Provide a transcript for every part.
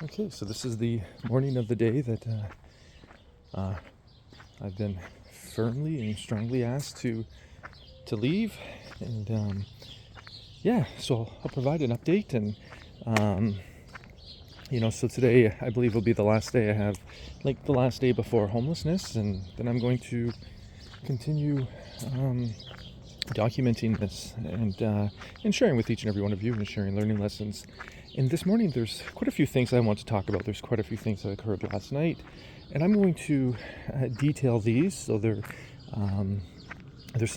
Okay, so this is the morning of the day that I've been firmly and strongly asked to leave, and so I'll provide an update, and so today I believe will be the last day I have, like the last day before homelessness, and then I'm going to continue documenting this and sharing with each and every one of you and sharing learning lessons. And this morning there's quite a few things I want to talk about. There's quite a few things that occurred last night, and I'm going to detail these so there's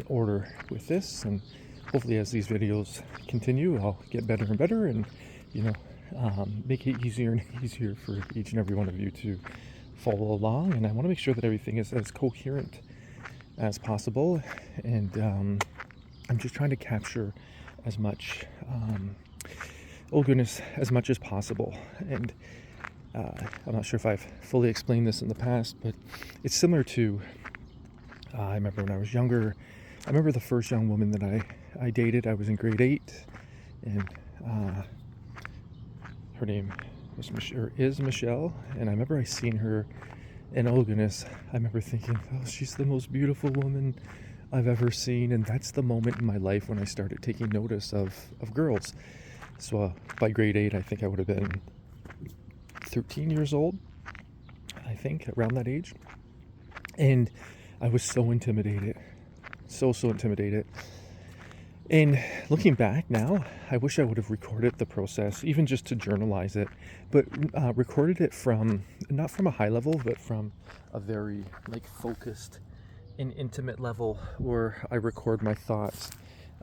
order with this, and hopefully as these videos continue I'll get better and better, and make it easier and easier for each and every one of you to follow along. And I want to make sure that everything is as coherent as possible, and I'm just trying to capture as much as much as possible. And I'm not sure if I've fully explained this in the past, but it's similar to I remember when I was younger. I remember the first young woman that I dated. I was in grade 8, and her name is Michelle, and I remember I seen her, and oh goodness, I remember thinking, oh, she's the most beautiful woman I've ever seen. And that's the moment in my life when I started taking notice of girls. So by grade 8, I think I would have been 13 years old, I think, around that age. And I was so intimidated, so intimidated. And looking back now, I wish I would have recorded the process, even just to journalize it, but recorded it not from a high level, but from a very focused and intimate level where I record my thoughts.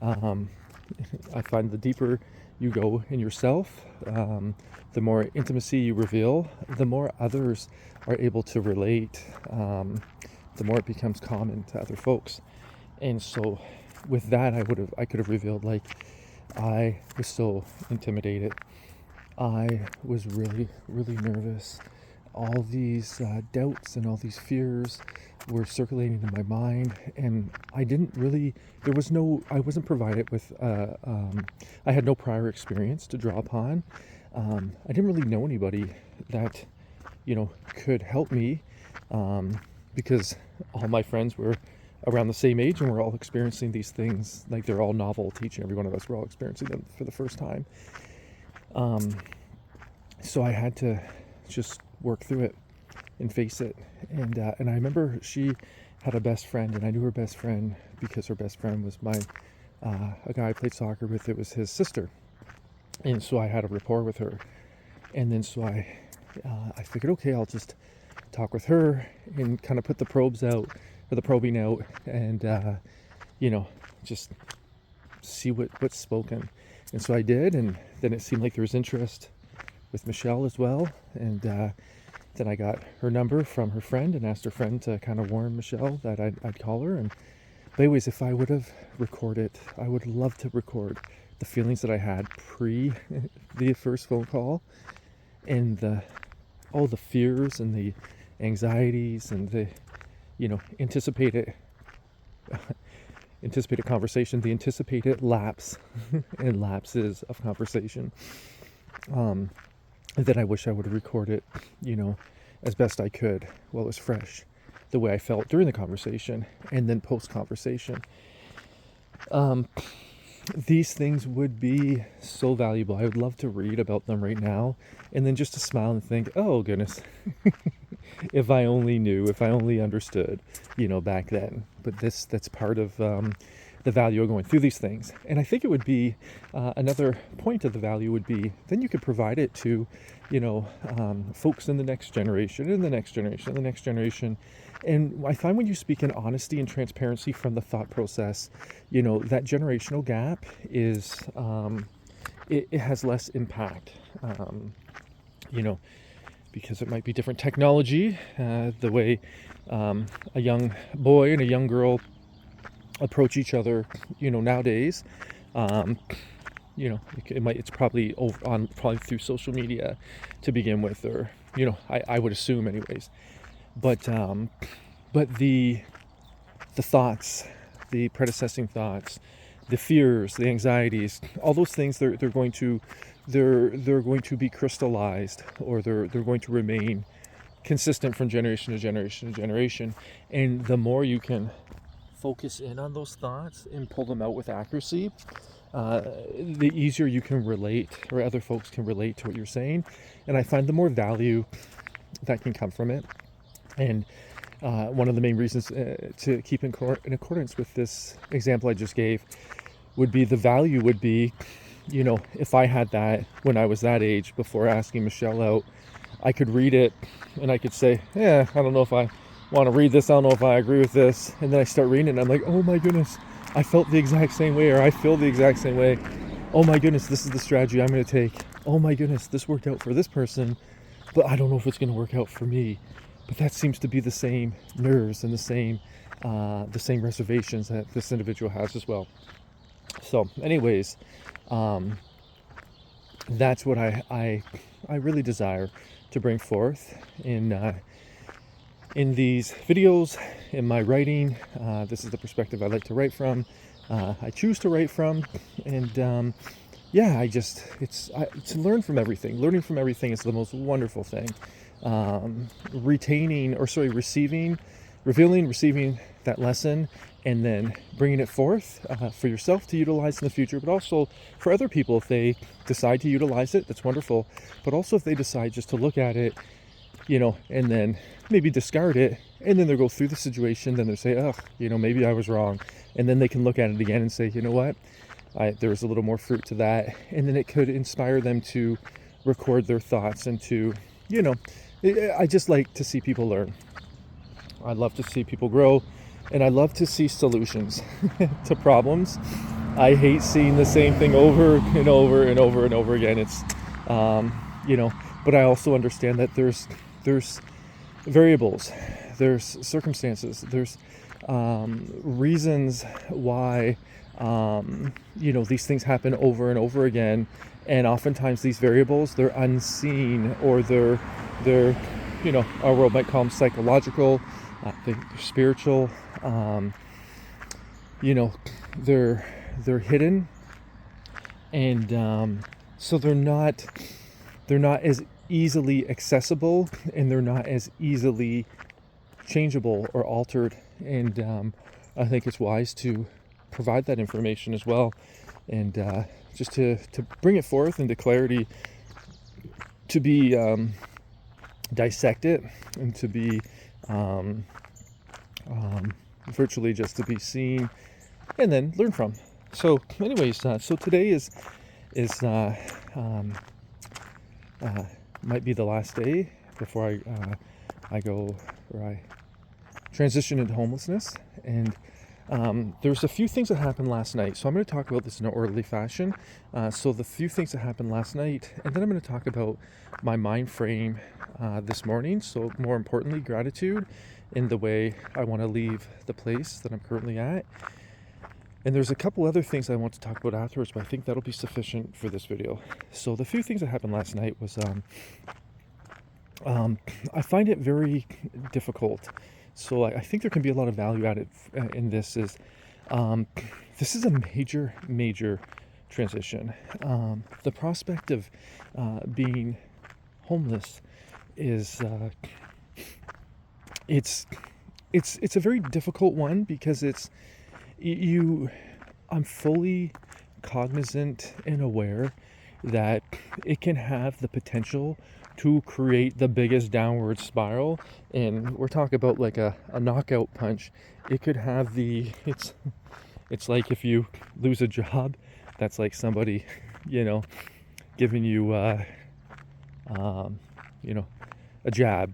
I find the deeper you go in yourself, the more intimacy you reveal, the more others are able to relate, the more it becomes common to other folks. And so with that, I could have revealed, I was so intimidated. I was really, really nervous. All these doubts and all these fears were circulating in my mind, and I wasn't provided with, I had no prior experience to draw upon. I didn't really know anybody that, could help me, because all my friends were around the same age, and we're all experiencing these things. They're all novel to each and every one of us. We're all experiencing them for the first time. So I had to just work through it and face it. And I remember she had a best friend, and I knew her best friend because her best friend was a guy I played soccer with. It was his sister. And so I had a rapport with her. And then so I figured, okay, I'll just talk with her and kind of put the probing out, and just see what's spoken. And so I did, and then it seemed like there was interest with Michelle as well. And then I got her number from her friend and asked her friend to kind of warn Michelle that I'd call her. And but anyways, if I would have recorded, I would love to record the feelings that I had pre the first phone call, and all the fears and the anxieties and the anticipated conversation, the anticipated lapse and lapses of conversation, that I wish I would have recorded, as best I could while it was fresh, the way I felt during the conversation and then post-conversation. These things would be so valuable. I would love to read about them right now, and then just to smile and think, oh goodness, if I only knew, if I only understood, back then. But that's part of the value of going through these things. And I think it would be another point of the value would be then you could provide it to folks in the next generation, and the next generation, and the next generation. And I find when you speak in honesty and transparency from the thought process, that generational gap is it has less impact, because it might be different technology, the way a young boy and a young girl approach each other, nowadays. It's probably probably through social media to begin with, or I would assume anyways. But the thoughts, the predecessing thoughts, the fears, the anxieties, all those things, they're going to be crystallized, or they're going to remain consistent from generation to generation to generation. And the more you can focus in on those thoughts and pull them out with accuracy, the easier you can relate, or other folks can relate to what you're saying. And I find the more value that can come from it. And one of the main reasons to keep in accordance with this example I just gave would be, the value would be, if I had that when I was that age, before asking Michelle out, I could read it and I could say, I don't know if I want to read this, I don't know if I agree with this. And then I start reading it and I'm like, oh my goodness, I felt the exact same way, or I feel the exact same way. Oh my goodness, this is the strategy I'm going to take. Oh my goodness, this worked out for this person, but I don't know if it's going to work out for me. But that seems to be the same nerves and the same reservations that this individual has as well. So anyways, that's what I really desire to bring forth in these videos, in my writing. This is the perspective I like to write from. I choose to write from, and it's to learn from everything. Learning from everything is the most wonderful thing. Receiving that lesson, and then bringing it forth for yourself to utilize in the future, but also for other people if they decide to utilize it. That's wonderful. But also if they decide just to look at it, and then maybe discard it, and then they'll go through the situation, then they'll say, maybe I was wrong, and then they can look at it again and say, you know what, there was a little more fruit to that, and then it could inspire them to record their thoughts and to, I just like to see people learn. I love to see people grow, and I love to see solutions to problems. I hate seeing the same thing over and over and over and over again. It's, but I also understand that there's variables, there's circumstances, there's reasons why, these things happen over and over again. And oftentimes these variables, they're unseen, or they're our world might call them psychological, they're spiritual, they're hidden, and so they're not as easily accessible, and they're not as easily changeable or altered. And I think it's wise to provide that information as well, and just to bring it forth into clarity, to be dissect it, and to be virtually just to be seen and then learn from. So anyways, so today is might be the last day before I transition into homelessness. And there's a few things that happened last night, so I'm going to talk about this in an orderly fashion. So the few things that happened last night, and then I'm going to talk about my mind frame this morning. So more importantly, gratitude in the way I want to leave the place that I'm currently at. And there's a couple other things I want to talk about afterwards, but I think that'll be sufficient for this video. So the few things that happened last night was I find it very difficult. So I think there can be a lot of value added in this. This is a major transition. The prospect of being homeless is it's a very difficult one, because I'm fully cognizant and aware that it can have the potential to create the biggest downward spiral. And we're talking about like a knockout punch. It could have it's like if you lose a job, that's like somebody, giving you, a jab.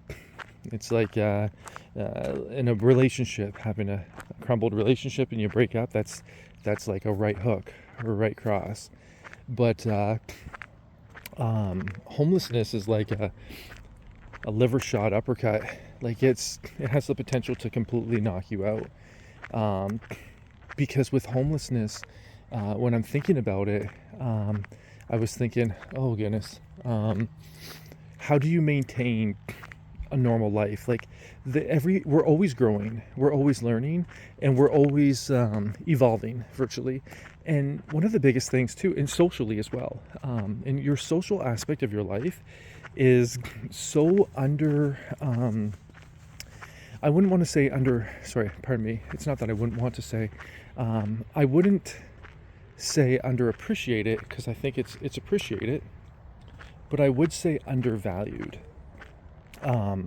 It's like in a relationship, having a crumbled relationship and you break up, that's like a right hook or a right cross. But homelessness is like a liver shot uppercut. Like it has the potential to completely knock you out. Because with homelessness, when I'm thinking about it, I was thinking, oh goodness, how do you maintain a normal life. Like we're always growing, we're always learning, and we're always evolving virtually. And one of the biggest things too, and socially as well, and your social aspect of your life is so under, I wouldn't want to say under, sorry, pardon me. It's not that I wouldn't want to say, I wouldn't say underappreciated, because I think it's appreciated, but I would say undervalued. Or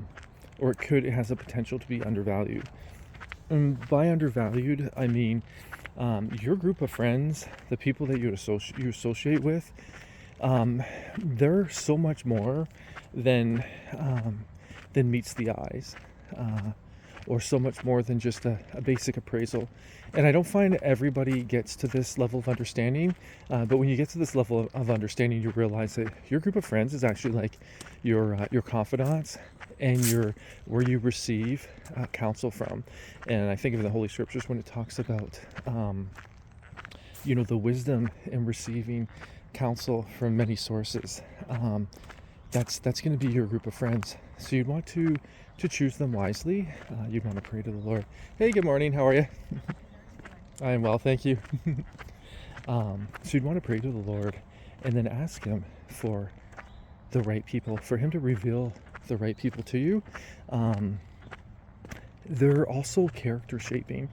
it has the potential to be undervalued. And by undervalued, I mean your group of friends, the people that you associate with, they're so much more than meets the eyes, or so much more than just a basic appraisal. And I don't find everybody gets to this level of understanding, but when you get to this level of understanding, you realize that your group of friends is actually like your confidants, and where you receive counsel from. And I think of the Holy Scriptures when it talks about the wisdom in receiving counsel from many sources. That's going to be your group of friends. So you'd want to choose them wisely. You'd want to pray to the Lord. Hey, good morning. How are you? I am well, thank you. So you'd want to pray to the Lord, and then ask Him for the right people, for Him to reveal the right people to you. They're also character shaping.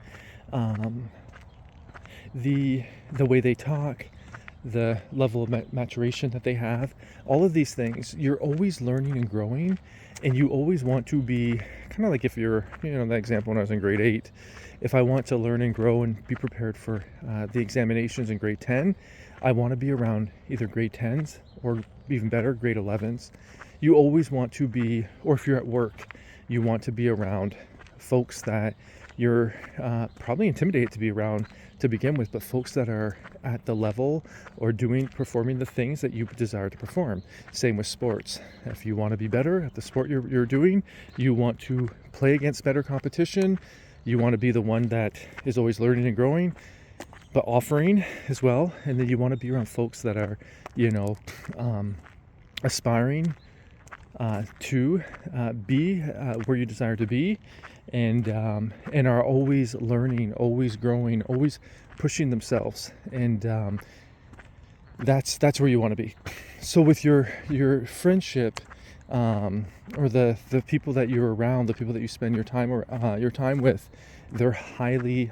The way they talk, the level of maturation that they have, all of these things, you're always learning and growing, and you always want to be kind of like, if you're, that example when I was in grade 8, if I want to learn and grow and be prepared for the examinations in grade 10, I want to be around either grade 10s or even better, grade 11s. You always want to be, or if you're at work, you want to be around folks that you're probably intimidated to be around to begin with, but folks that are at the level or performing the things that you desire to perform. Same with sports. If you want to be better at the sport you're doing, you want to play against better competition. You want to be the one that is always learning and growing, but offering as well. And then you want to be around folks that are, aspiring to be where you desire to be, and are always learning, always growing, always pushing themselves, and that's where you want to be. So with your friendship, or the people that you're around, the people that you spend your time with, they're highly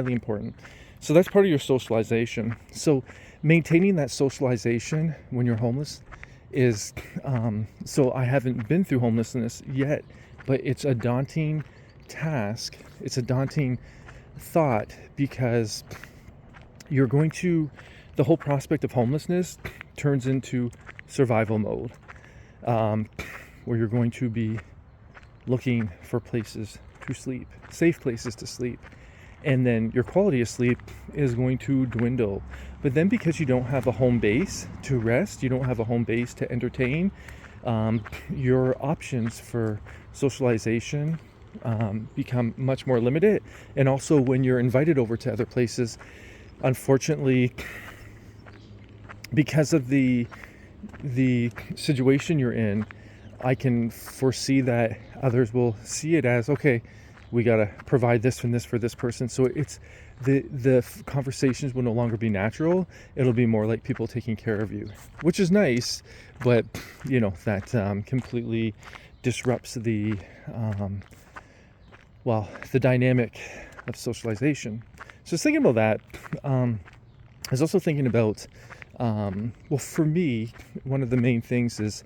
important. So that's part of your socialization. So maintaining that socialization when you're homeless is, so I haven't been through homelessness yet, but it's a daunting task. It's a daunting thought, because the whole prospect of homelessness turns into survival mode, where you're going to be looking for places to sleep, safe places to sleep. And then your quality of sleep is going to dwindle. But then, because you don't have a home base to rest, you don't have a home base to entertain, your options for socialization become much more limited. And also, when you're invited over to other places, unfortunately, because of the situation you're in, I can foresee that others will see it as, okay, we got to provide this and this for this person. So it's the conversations will no longer be natural. It'll be more like people taking care of you, which is nice, but that completely disrupts the dynamic of socialization. So I was thinking about that. I was also thinking about, for me, one of the main things is,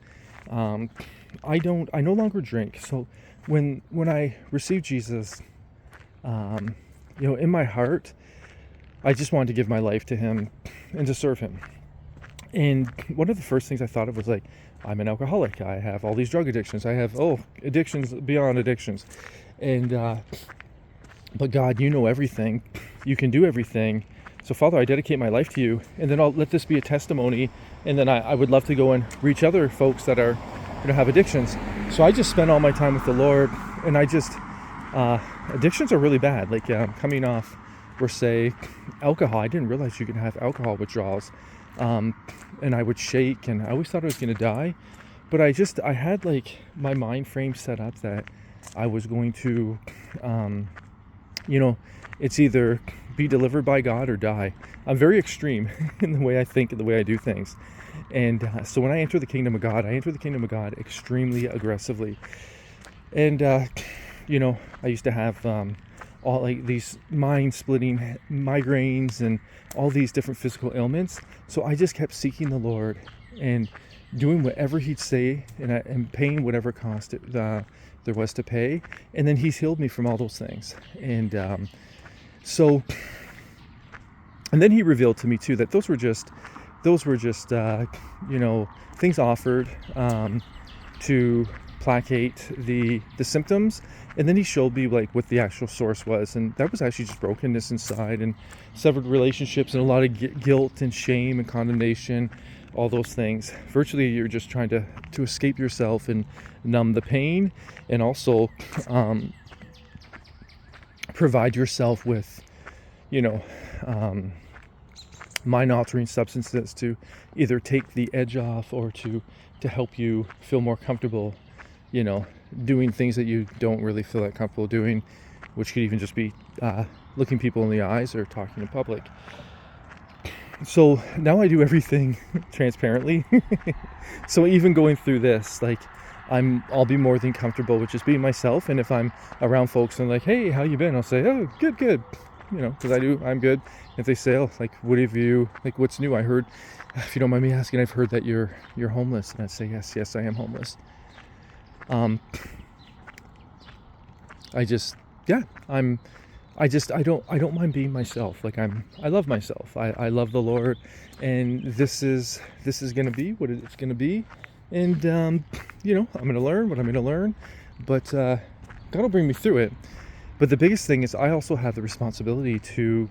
I no longer drink. So when I received Jesus, in my heart, I just wanted to give my life to Him and to serve Him. And one of the first things I thought of was like, I'm an alcoholic. I have all these drug addictions. I have, addictions beyond addictions. And, but God, you know everything. You can do everything. So Father, I dedicate my life to you. And then I'll let this be a testimony. And then I would love to go and reach other folks that are, have addictions. So I just spent all my time with the Lord, and I just, addictions are really bad. Like coming off, say, alcohol. I didn't realize you can have alcohol withdrawals. And I would shake, and I always thought I was going to die. but I had like my mind frame set up that I was going to, you know, it's either be delivered by God or die. I'm very extreme in the way I think and the way I do things. And so when I enter the kingdom of God, I enter the kingdom of God extremely aggressively. And, I used to have all like these mind-splitting migraines and all these different physical ailments. So I just kept seeking the Lord and doing whatever He'd say, and paying whatever cost there was to pay. And then He's healed me from all those things. And and then He revealed to me too that those were just things offered to placate the symptoms. And then He showed me like what the actual source was, and that was actually just brokenness inside and severed relationships and a lot of guilt and shame and condemnation, all those things. Virtually you're just trying to escape yourself and numb the pain, and also provide yourself with mind-altering substances to either take the edge off or to help you feel more comfortable, doing things that you don't really feel that comfortable doing, which could even just be looking people in the eyes or talking in public. So now I do everything transparently. So even going through this, like I'll be more than comfortable with just being myself. And if I'm around folks and like, hey, how you been? I'll say, oh, good. Because I'm good. If they say, oh, like, what have you, like, what's new? I heard, if you don't mind me asking, I've heard that you're homeless. And I'd say, yes, I am homeless. I don't mind being myself. Like I love myself. I love the Lord, and this is going to be what it's going to be. And, I'm going to learn what I'm going to learn, but, God will bring me through it. But the biggest thing is I also have the responsibility to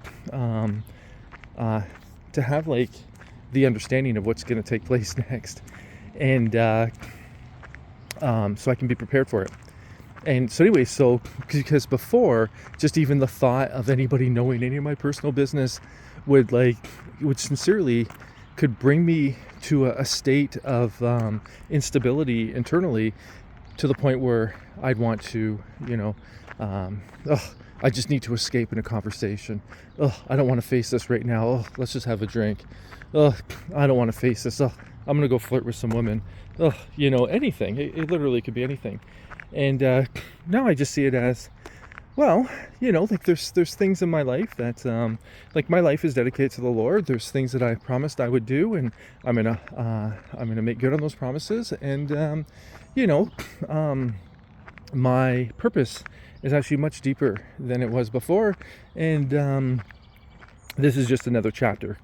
have like the understanding of what's going to take place next. And, so I can be prepared for it. And so anyway, because before, just even the thought of anybody knowing any of my personal business would sincerely could bring me to a state of instability internally, to the point where I'd want to, I just need to escape in a conversation. I don't want to face this right now. Let's just have a drink. I don't want to face this. I'm going to go flirt with some women. Anything. It literally could be anything. And now I just see it as, well, like there's things in my life that, like my life is dedicated to the Lord. There's things that I promised I would do, and I'm gonna make good on those promises. And my purpose is actually much deeper than it was before. And this is just another chapter.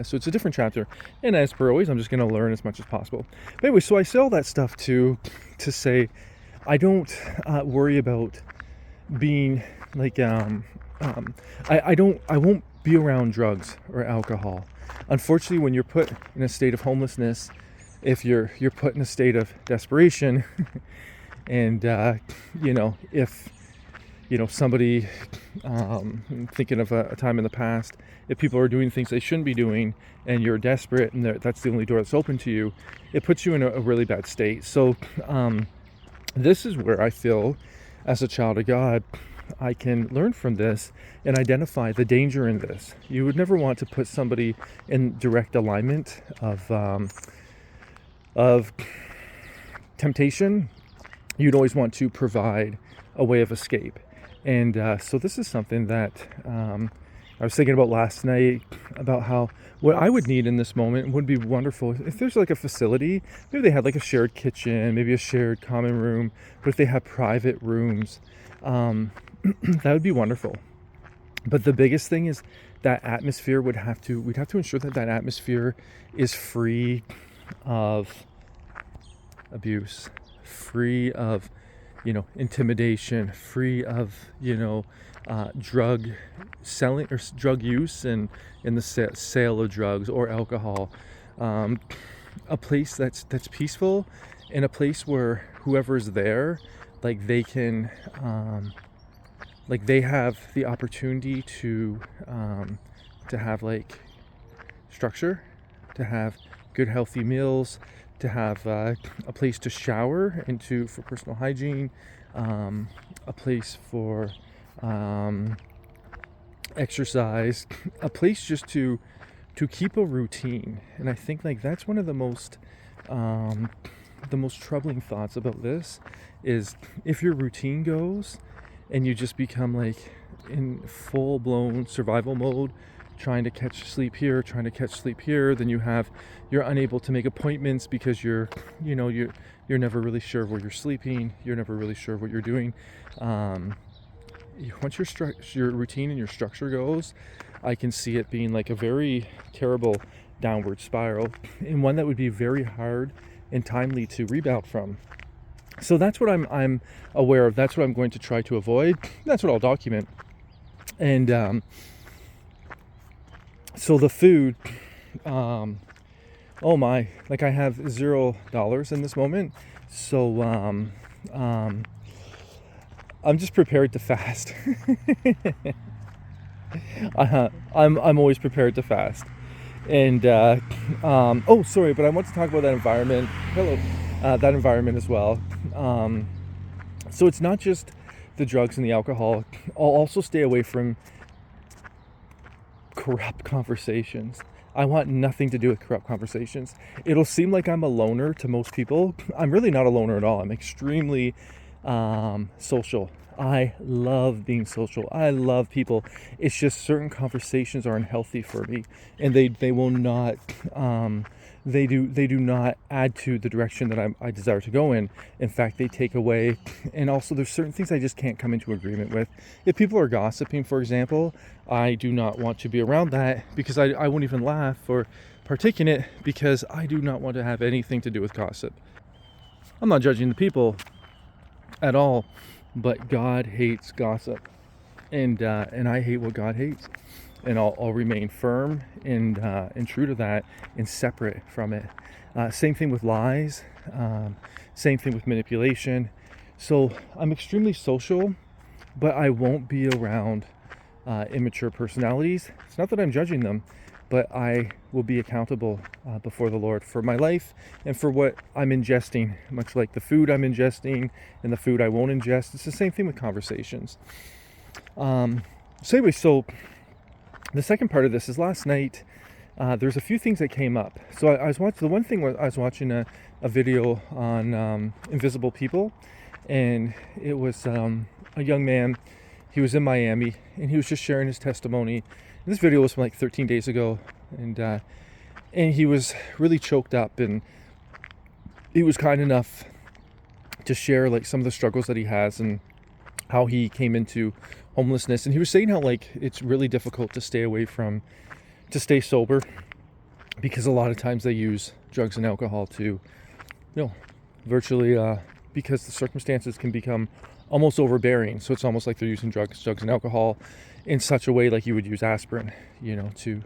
So it's a different chapter. And as per always, I'm just going to learn as much as possible. But anyway, so I say all that stuff to say, I don't worry about being like, I won't be around drugs or alcohol. Unfortunately, when you're put in a state of homelessness, if you're put in a state of desperation, and, if, somebody, thinking of a time in the past, if people are doing things they shouldn't be doing and you're desperate and that's the only door that's open to you, it puts you in a really bad state. So this is where I feel, as a child of God, I can learn from this and identify the danger in this. You would never want to put somebody in direct alignment of temptation. You'd always want to provide a way of escape. And so this is something that I was thinking about last night, about how what I would need in this moment would be wonderful if there's like a facility. Maybe they had like a shared kitchen, maybe a shared common room, but if they have private rooms, that would be wonderful. But the biggest thing is that atmosphere we'd have to ensure that atmosphere is free of abuse, free of intimidation, free of drug selling or drug use and in the sale of drugs or alcohol. A place that's peaceful, and a place where whoever's there, like they can like they have the opportunity to have like structure, to have good healthy meals, to have a place to shower and for personal hygiene, a place for exercise, a place just to keep a routine. And I think like that's one of the most troubling thoughts about this is if your routine goes and you just become like in full-blown survival mode, trying to catch sleep here, then you're unable to make appointments because you're never really sure where you're sleeping, you're never really sure what you're doing. Once your routine and your structure goes, I can see it being like a very terrible downward spiral, and one that would be very hard and timely to rebound from. So that's what I'm aware of. That's what I'm going to try to avoid. That's what I'll document. And so the food, oh my, like I have $0 in this moment. So I'm just prepared to fast. I'm always prepared to fast. And oh, sorry, but I want to talk about that environment. Hello, that environment as well. So it's not just the drugs and the alcohol. I'll also stay away from corrupt conversations. I want nothing to do with corrupt conversations. It'll seem like I'm a loner to most people. I'm really not a loner at all. I'm extremely social. I love being social. I love people. It's just certain conversations are unhealthy for me, and they will not they do not add to the direction that I desire to go in. In fact, they take away. And also there's certain things I just can't come into agreement with. If people are gossiping, for example, I do not want to be around that, because I won't even laugh or partake in it, because I do not want to have anything to do with gossip. I'm not judging the people at all, but God hates gossip, and I hate what God hates, and I'll remain firm and true to that, and separate from it. Same thing with lies, same thing with manipulation. So I'm extremely social, but I won't be around immature personalities. It's not that I'm judging them, but I will be accountable before the Lord for my life and for what I'm ingesting, much like the food I'm ingesting and the food I won't ingest. It's the same thing with conversations. So anyway, so the second part of this is last night, there's a few things that came up. So I was watching, the one thing was I was watching a video on invisible people, and it was a young man. He was in Miami, and he was just sharing his testimony. And this video was from like 13 days ago, and he was really choked up, and he was kind enough to share like some of the struggles that he has and how he came into homelessness. And he was saying how like it's really difficult to stay sober, because a lot of times they use drugs and alcohol to, virtually because the circumstances can become almost overbearing. So it's almost like they're using drugs and alcohol in such a way like you would use aspirin, to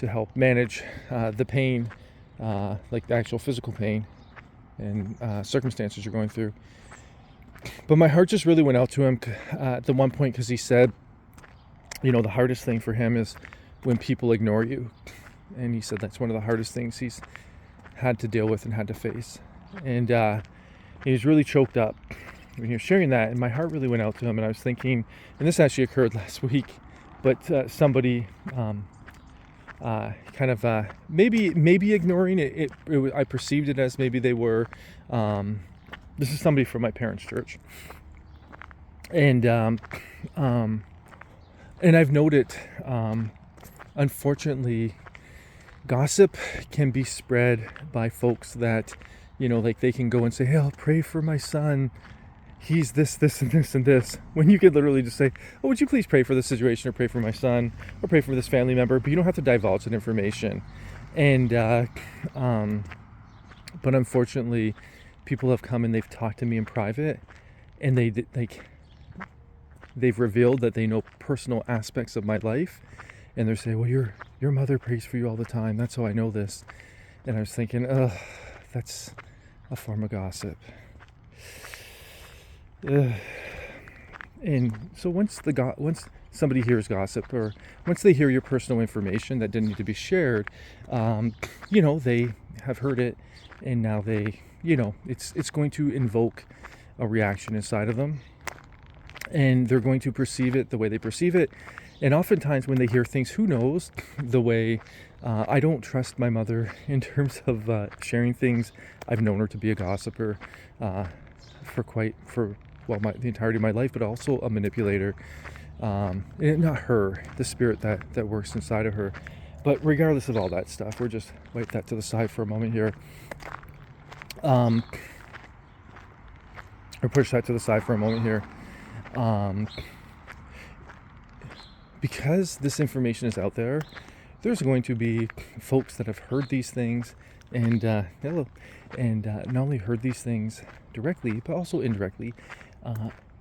help manage the pain, like the actual physical pain and circumstances you're going through. But my heart just really went out to him at the one point, because he said, the hardest thing for him is when people ignore you. And he said that's one of the hardest things he's had to deal with and had to face. And he was really choked up when he was sharing that, and my heart really went out to him. And I was thinking, and this actually occurred last week, but somebody kind of maybe ignoring it, I perceived it as maybe they were, this is somebody from my parents' church, and I've noted, unfortunately, gossip can be spread by folks that, like they can go and say, hey, I'll pray for my son, he's this, and this, and this, when you could literally just say, oh, would you please pray for this situation, or pray for my son, or pray for this family member, but you don't have to divulge that information. And but unfortunately, people have come and they've talked to me in private, and they've revealed that they know personal aspects of my life, and they're saying, well, your mother prays for you all the time, that's how I know this. And I was thinking, that's a form of gossip. And so once somebody hears gossip, or once they hear your personal information that didn't need to be shared, they have heard it, and now they, it's going to invoke a reaction inside of them, and they're going to perceive it the way they perceive it. And oftentimes when they hear things, who knows, the way I don't trust my mother in terms of sharing things. I've known her to be a gossiper for the entirety of my life, but also a manipulator. And not her, the spirit that works inside of her. But regardless of all that stuff, we're just wipe that to the side for a moment here. Or push that to the side for a moment here. Because this information is out there, there's going to be folks that have heard these things and not only heard these things directly, but also indirectly.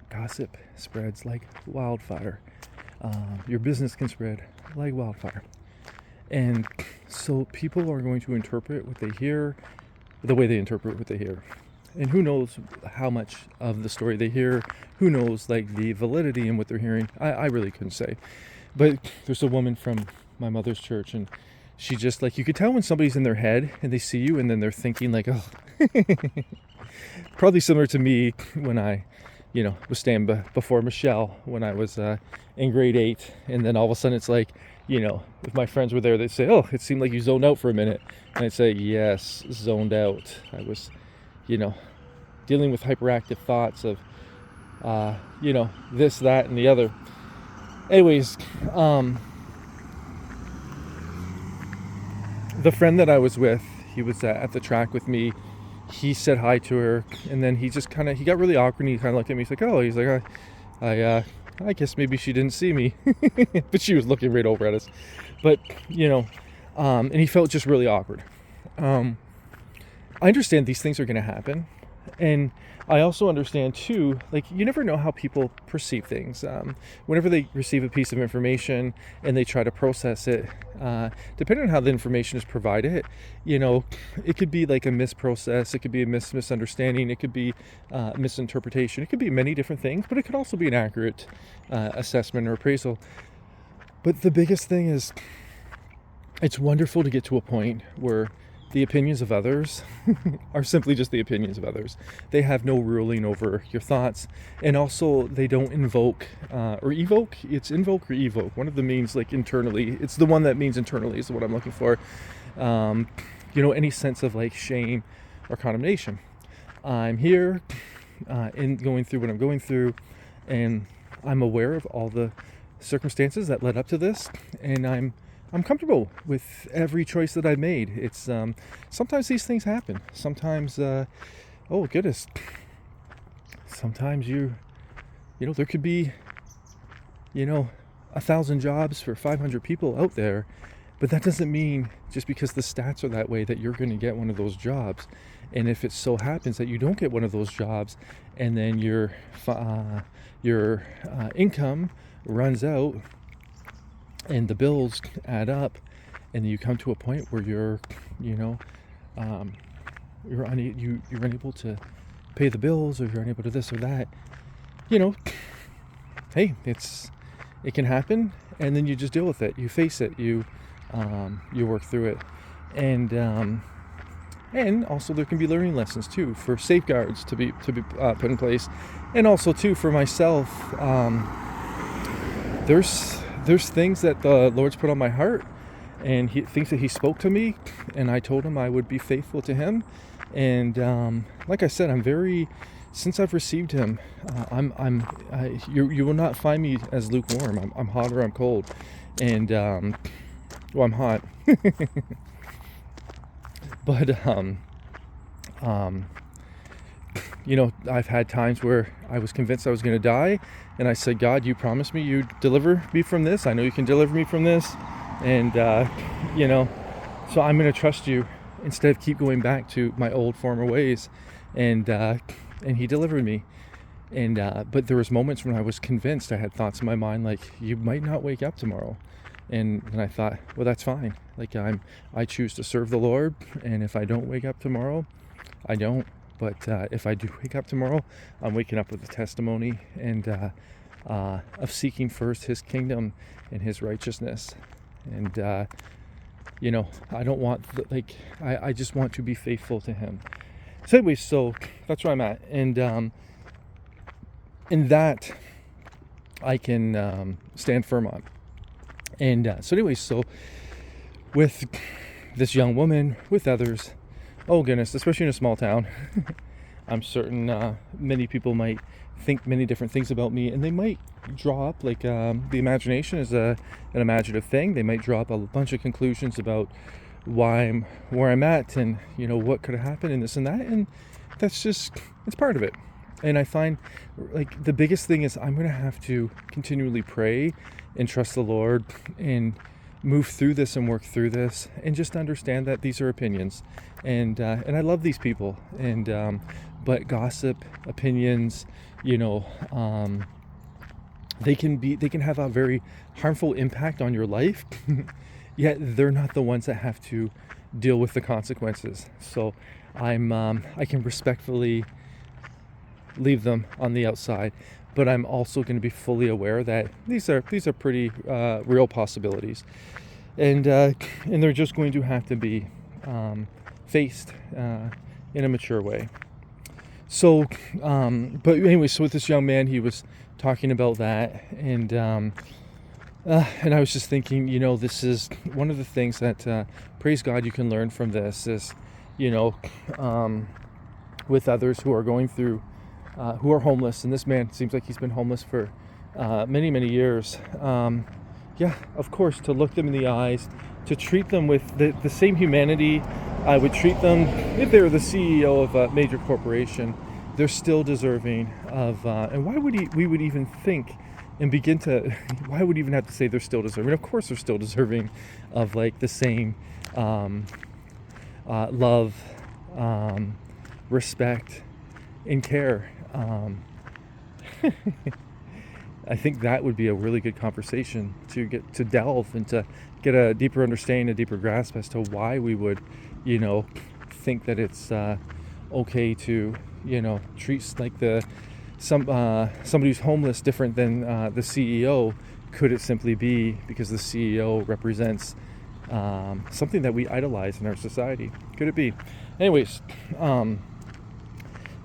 Gossip spreads like wildfire. Your business can spread like wildfire. And so people are going to interpret what they hear the way they interpret what they hear. And who knows how much of the story they hear, who knows like the validity in what they're hearing. I really couldn't say. But there's a woman from my mother's church, and she just like, you could tell when somebody's in their head and they see you and then they're thinking like, oh, probably similar to me when I, was standing before Michelle when I was in grade 8. And then all of a sudden it's like, if my friends were there, they'd say, oh, it seemed like you zoned out for a minute. And I'd say, yes, zoned out. I was, dealing with hyperactive thoughts of, this, that, and the other. Anyways, the friend that I was with, he was at the track with me. He said hi to her, and then he just he got really awkward, and he kind of looked at me. He's like, I guess maybe she didn't see me. But she was looking right over at us. But, and he felt just really awkward. I understand these things are going to happen. And I also understand too, like, you never know how people perceive things. Whenever they receive a piece of information and they try to process it, depending on how the information is provided, it could be like a misprocess, it could be a misunderstanding, it could be misinterpretation, it could be many different things, but it could also be an accurate assessment or appraisal. But the biggest thing is, it's wonderful to get to a point where the opinions of others are simply just the opinions of others. They have no ruling over your thoughts, and also they don't invoke or evoke. It's invoke or evoke. One of them means like internally. It's the one that means internally is what I'm looking for. Any sense of like shame or condemnation. I'm here in going through what I'm going through, and I'm aware of all the circumstances that led up to this, and I'm comfortable with every choice that I've made. It's sometimes these things happen. Sometimes, sometimes there could be, 1,000 jobs for 500 people out there, but that doesn't mean just because the stats are that way that you're going to get one of those jobs. And if it so happens that you don't get one of those jobs, and then your income runs out, and the bills add up, and you come to a point where you're unable to pay the bills, or you're unable to this or that. Hey, it can happen, and then you just deal with it. You face it. You work through it, and also there can be learning lessons too, for safeguards to be put in place, and also too for myself. There's things that the Lord's put on my heart, and things that He spoke to me, and I told Him I would be faithful to Him. And like I said, since I've received Him, you will not find me as lukewarm. I'm hot or I'm cold, and I'm hot. But I've had times where I was convinced I was going to die, and I said, God, you promised me you'd deliver me from this. I know you can deliver me from this. And, so I'm going to trust you instead of keep going back to my old former ways. And He delivered me. And, but there was moments when I was convinced. I had thoughts in my mind, like, you might not wake up tomorrow. And I thought, well, that's fine. Like, I choose to serve the Lord. And if I don't wake up tomorrow, I don't. But if I do wake up tomorrow, I'm waking up with a testimony, and of seeking first his kingdom and his righteousness. And I don't want I just want to be faithful to him. So anyways, so that's where I'm at, and in that I can stand firm on. And so anyways, so with this young woman, with others, oh goodness, especially in a small town, I'm certain many people might think many different things about me, and they might draw up the imagination is an imaginative thing. They might draw up a bunch of conclusions about why I'm where I'm at, and what could have happened, and this and that, and that's just, it's part of it. And I find the biggest thing is I'm going to have to continually pray and trust the Lord and move through this and work through this, and just understand that these are opinions, and I love these people, and but gossip, opinions, they can have a very harmful impact on your life, yet they're not the ones that have to deal with the consequences. So I can respectfully leave them on the outside, but I'm also going to be fully aware that these are pretty real possibilities, and they're just going to have to be faced in a mature way. So, but anyway, so with this young man, he was talking about that, and I was just thinking, this is one of the things that, praise God, you can learn from this is, with others who are going through, who are homeless, and this man seems like he's been homeless for many, many years. Of course, to look them in the eyes, to treat them with the same humanity I would treat them if they were the CEO of a major corporation. They're still deserving of, and why would we would even think and begin to, why would we even have to say they're still deserving? Of course they're still deserving of the same love, respect, and care. I think that would be a really good conversation to get to delve and to get a deeper understanding, a deeper grasp as to why we would, think that it's okay to, treat somebody who's homeless different than the CEO. Could it simply be because the CEO represents something that we idolize in our society? Could it be? Anyways,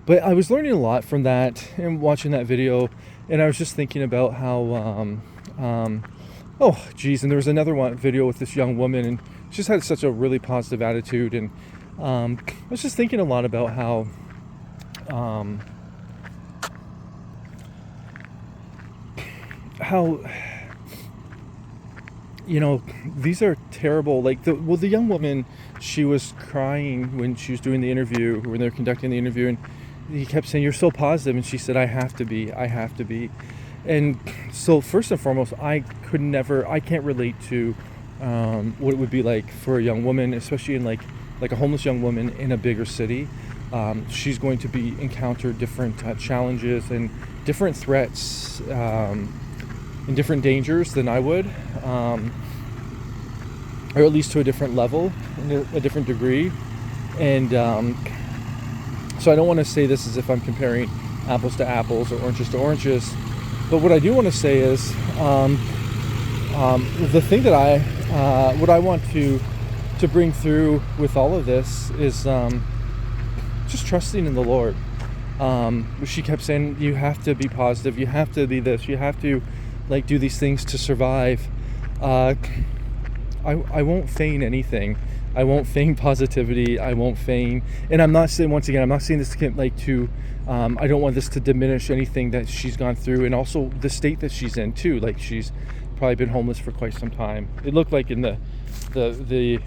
but I was learning a lot from that and watching that video, and I was just thinking about how, and there was another video with this young woman, and she just had such a really positive attitude, and I was just thinking a lot about how, these are terrible. The young woman, she was crying when she was doing the interview, when they were conducting the interview, and he kept saying, "You're so positive," and she said, I have to be. And so first and foremost, I can't relate to what it would be like for a young woman, especially in like a homeless young woman in a bigger city. She's going to encounter different challenges and different threats and different dangers than I would, or at least to a different level, a different degree. And so I don't want to say this as if I'm comparing apples to apples or oranges to oranges, but what I do want to say is the thing that what I want to bring through with all of this is just trusting in the Lord. She kept saying, you have to be positive, you have to be this, you have to do these things to survive. I won't feign anything. I won't feign positivity. I won't feign, and I'm not saying, once again, I'm not saying this to I don't want this to diminish anything that she's gone through, and also the state that she's in too. She's probably been homeless for quite some time. It looked like in the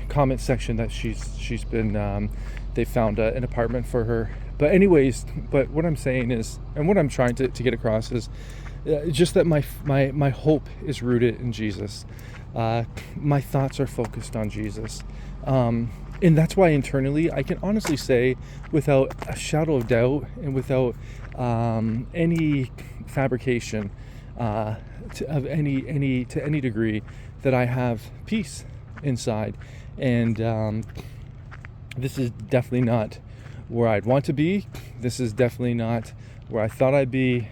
comment section that she's been they found an apartment for her. But anyways, what I'm saying is, and what I'm trying to get across is just that my hope is rooted in Jesus. My thoughts are focused on Jesus. And that's why internally I can honestly say, without a shadow of doubt and without any fabrication to any degree, that I have peace inside. And this is definitely not where I'd want to be. This is definitely not where I thought I'd be.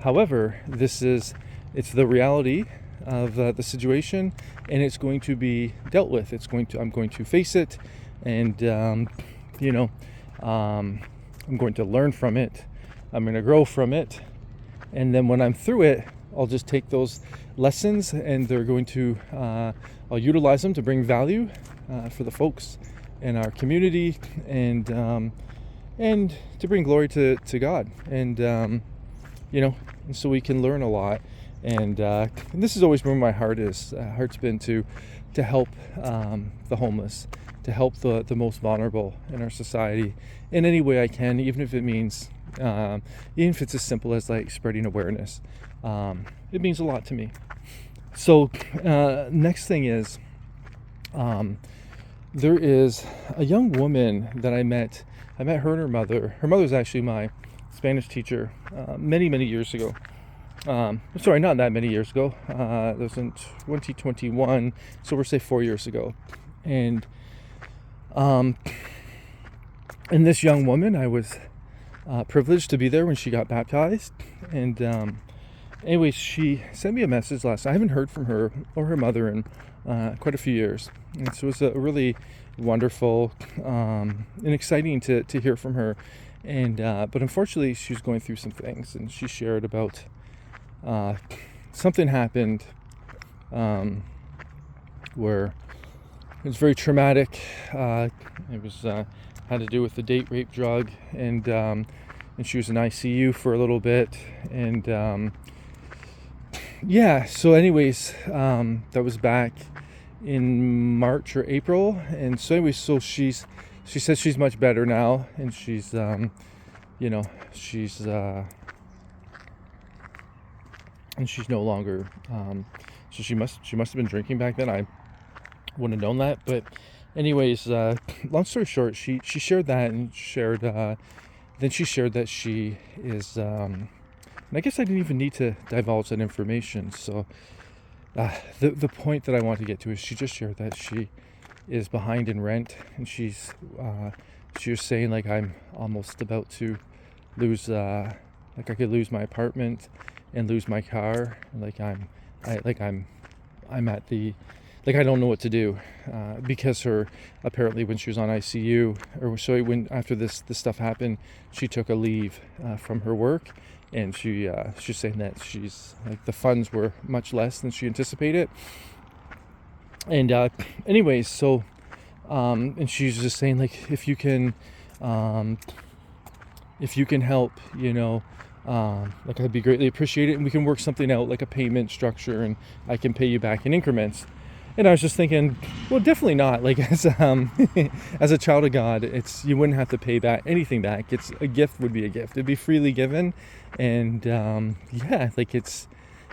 However, it's the reality of the situation, and it's going to be dealt with. I'm going to face it, and I'm going to learn from it. I'm going to grow from it, and then when I'm through it, I'll just take those lessons, and they're going to I'll utilize them to bring value for the folks in our community, and to bring glory to God, and and so we can learn a lot. And this is always where my heart's been, to help the homeless, to help the most vulnerable in our society in any way I can, even if it means, even if it's as simple as like spreading awareness. It means a lot to me. So next thing is, there is a young woman that I met her and her mother. Her mother's actually my Spanish teacher many years ago. Sorry, not that many years ago. That was in 2021, so we'll say 4 years ago. And this young woman, I was privileged to be there when she got baptized. And anyways, she sent me a message last night. I haven't heard from her or her mother in quite a few years. And so it was a really wonderful and exciting to hear from her. And but unfortunately, she was going through some things, and she shared about something happened where it was very traumatic. It was had to do with the date rape drug, and she was in ICU for a little bit, and so anyways, that was back in March or April. And so anyways, so she says she's much better now, and she's and she's no longer so she must have been drinking back then. I wouldn't have known that. But anyways, long story short, she shared that, and then she shared that she is and I guess I didn't even need to divulge that information. So the point that I want to get to is, she just shared that she is behind in rent, and she was saying, like, I'm almost about to lose, like I could lose my apartment and lose my car. Like I'm at the, like, I don't know what to do, because apparently when she was on ICU, or so when after this stuff happened, she took a leave from her work, and she's saying that she's, like, the funds were much less than she anticipated. And anyways, so and she's just saying, like, if you can help, like, I'd be greatly appreciated, and we can work something out, like a payment structure, and I can pay you back in increments. And I was just thinking, well, definitely not. Like, as as a child of God, you wouldn't have to pay back anything back. It's a gift would be a gift. It'd be freely given, and like it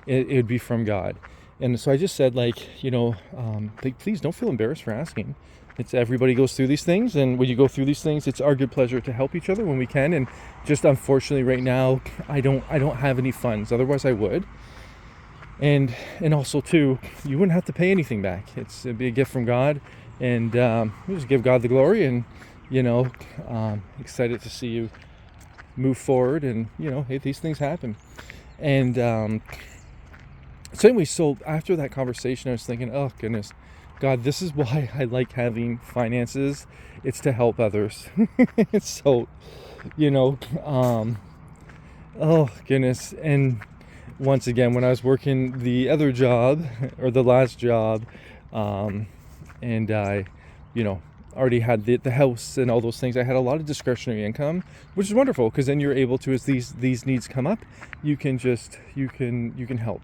would be from God. And so I just said, like, like, please don't feel embarrassed for asking. It's, everybody goes through these things, and when you go through these things, it's our good pleasure to help each other when we can. And just unfortunately, right now, I don't have any funds. Otherwise, I would. And also too, you wouldn't have to pay anything back. It'd be a gift from God, and we just give God the glory. And excited to see you move forward. And hey, these things happen. And so anyway, so after that conversation, I was thinking, oh goodness, God, this is why I like having finances. It's to help others. So, oh goodness. And once again, when I was working the other job, or the last job, and I, already had the house and all those things, I had a lot of discretionary income, which is wonderful, because then you're able to, as these needs come up, you can help.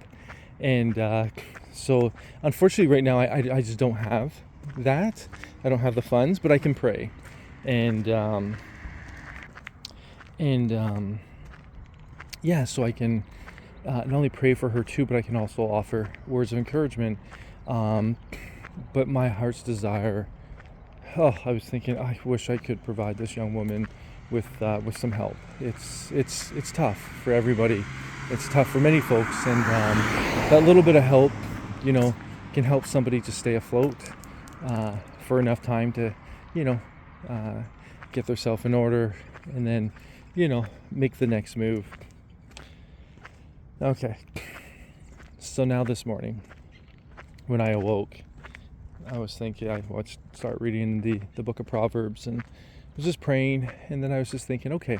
And so unfortunately right now I just don't have that. I don't have the funds, but I can pray, and so I can not only pray for her too, but I can also offer words of encouragement. But my heart's desire, I was thinking, I wish I could provide this young woman with some help. It's tough for everybody. It's tough for many folks, and that little bit of help, can help somebody to stay afloat for enough time to, get themselves in order, and then, make the next move. Okay. So now this morning, when I awoke, I was thinking, start reading the book of Proverbs, and I was just praying, and then I was just thinking, okay,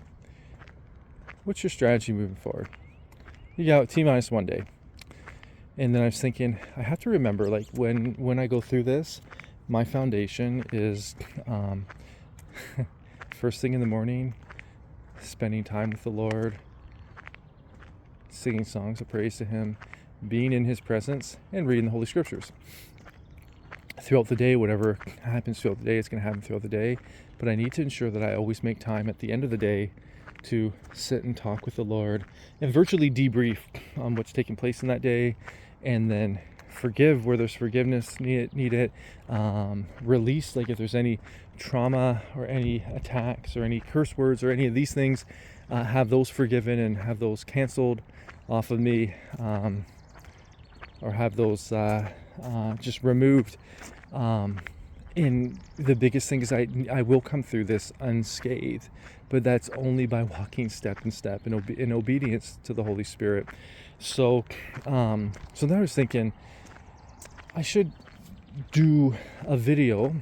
what's your strategy moving forward? You got T-minus 1 day. And then I was thinking, I have to remember, like, when I go through this, my foundation is first thing in the morning, spending time with the Lord, singing songs of praise to Him, being in His presence, and reading the Holy Scriptures. Throughout the day, whatever happens throughout the day, it's going to happen throughout the day. But I need to ensure that I always make time at the end of the day to sit and talk with the Lord and virtually debrief on what's taking place in that day, and then forgive where there's forgiveness needed, release, like if there's any trauma or any attacks or any curse words or any of these things, have those forgiven and have those canceled off of me, or have those just removed. And the biggest thing is I will come through this unscathed, but that's only by walking step in step in obedience to the Holy Spirit. So then I was thinking I should do a video.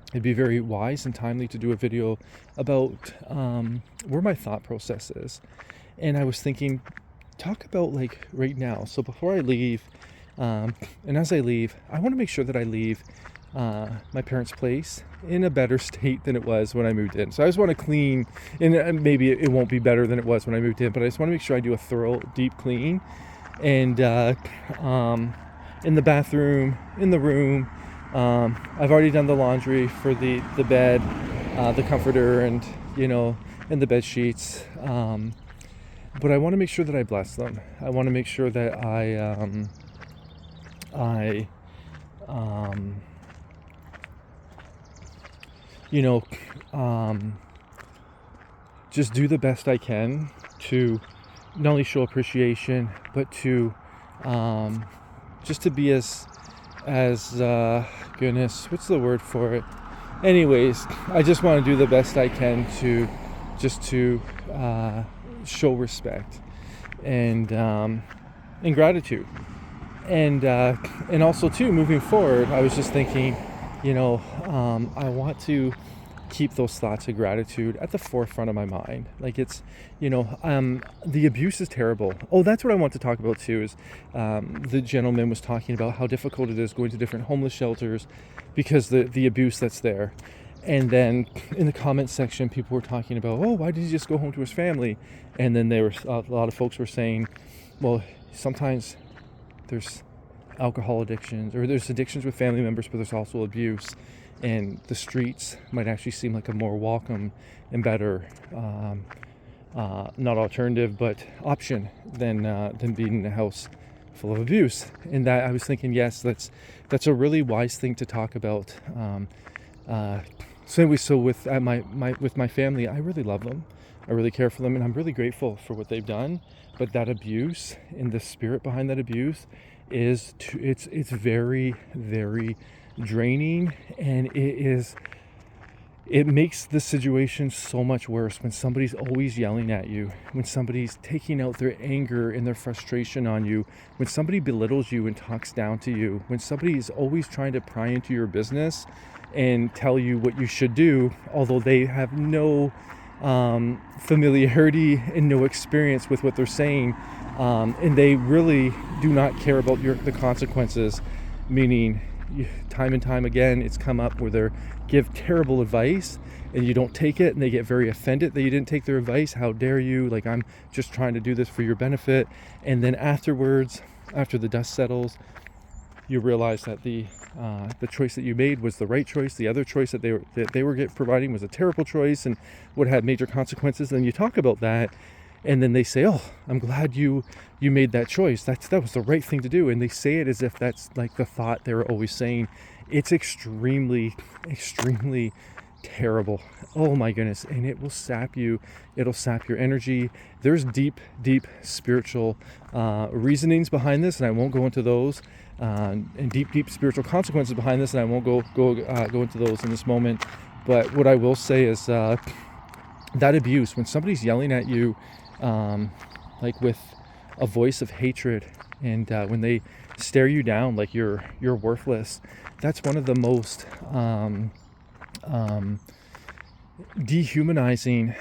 It'd be very wise and timely to do a video about where my thought process is. And I was thinking, talk about like right now. So before I leave, and as I leave, I want to make sure that I leave my parents' place in a better state than it was when I moved in. So I just want to clean, and maybe it won't be better than it was when I moved in, but I just want to make sure I do a thorough, deep clean. And in the bathroom, in the room, I've already done the laundry for the bed, the comforter, and and the bed sheets. But I want to make sure that I bless them. I want to make sure that I just do the best I can to not only show appreciation, but to just to be as goodness, what's the word for it? Anyways, I just want to do the best I can to show respect and gratitude, and also too, moving forward, I was just thinking, I want to keep those thoughts of gratitude at the forefront of my mind. Like it's, the abuse is terrible. Oh, that's what I want to talk about too, is the gentleman was talking about how difficult it is going to different homeless shelters because the abuse that's there. And then in the comment section, people were talking about, oh, why did he just go home to his family? And then a lot of folks were saying, well, sometimes there's alcohol addictions, or there's addictions with family members, but there's also abuse, and the streets might actually seem like a more welcome and better, not alternative, but option than being in a house full of abuse. And that I was thinking, yes, that's a really wise thing to talk about. So with my family, I really love them. I really care for them, and I'm really grateful for what they've done. But that abuse and the spirit behind that abuse it's very, very draining, and it makes the situation so much worse when somebody's always yelling at you, when somebody's taking out their anger and their frustration on you, when somebody belittles you and talks down to you, when somebody is always trying to pry into your business and tell you what you should do, although they have no familiarity and no experience with what they're saying, and they really do not care about the consequences. Meaning, time and time again, it's come up where they give terrible advice and you don't take it, and they get very offended that you didn't take their advice. How dare you? Like, I'm just trying to do this for your benefit. And then afterwards, after the dust settles, you realize that the choice that you made was the right choice. The other choice that they were providing was a terrible choice and would have major consequences. Then you talk about that, and then they say, "Oh, I'm glad you made that choice. That was the right thing to do." And they say it as if that's like the thought they were always saying. It's extremely, extremely terrible. Oh my goodness. And it will sap you. It'll sap your energy. There's deep, deep spiritual reasonings behind this, and I won't go into those. And deep, deep spiritual consequences behind this, and I won't go into those in this moment. But what I will say is that abuse, when somebody's yelling at you, like with a voice of hatred, and when they stare you down like you're worthless, that's one of the most dehumanizing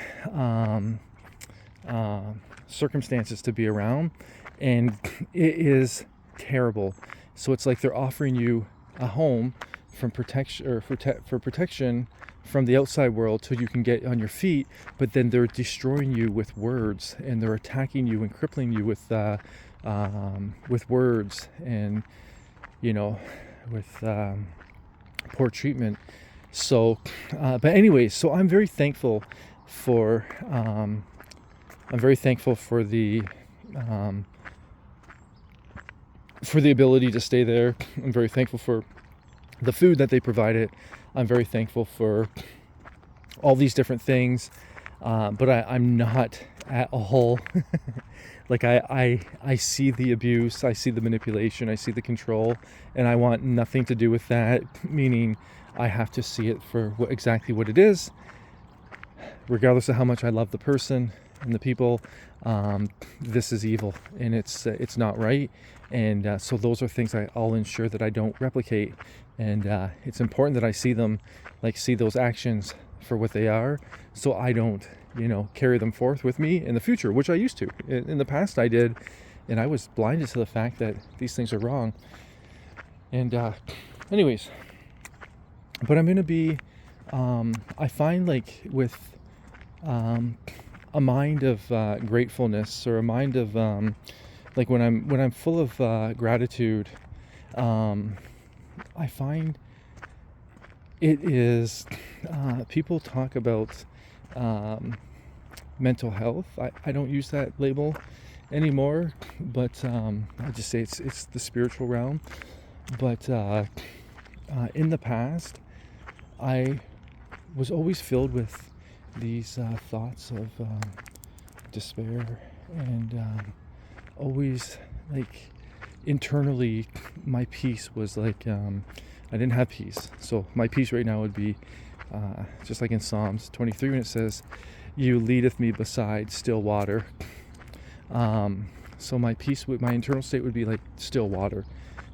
circumstances to be around, and it is terrible. So it's like they're offering you a home from protection, or for protection from the outside world till you can get on your feet, but then they're destroying you with words, and they're attacking you and crippling you with words, and with poor treatment. So but anyways, so I'm very thankful for the ability to stay there. I'm very thankful for the food that they provided. I'm very thankful for all these different things, but I'm not at all like I see the abuse, I see the manipulation, I see the control, and I want nothing to do with that, meaning I have to see it for exactly what it is, regardless of how much I love the person and the people. This is evil, and it's not right, and so those are things I'll ensure that I don't replicate, and it's important that I see them, see those actions for what they are, so I don't carry them forth with me in the future, which I used to. In the past I did, and I was blinded to the fact that these things are wrong. And anyways, but I'm gonna be I find with a mind of gratefulness, or a mind of when I'm full of gratitude, I find it is people talk about mental health. I don't use that label anymore, but I just say it's the spiritual realm. But in the past, I was always filled with these thoughts of despair, and always internally my peace was I didn't have peace. So my peace right now would be just like in Psalms 23 when it says, "You leadeth me beside still water." So my peace, my internal state would be like still water.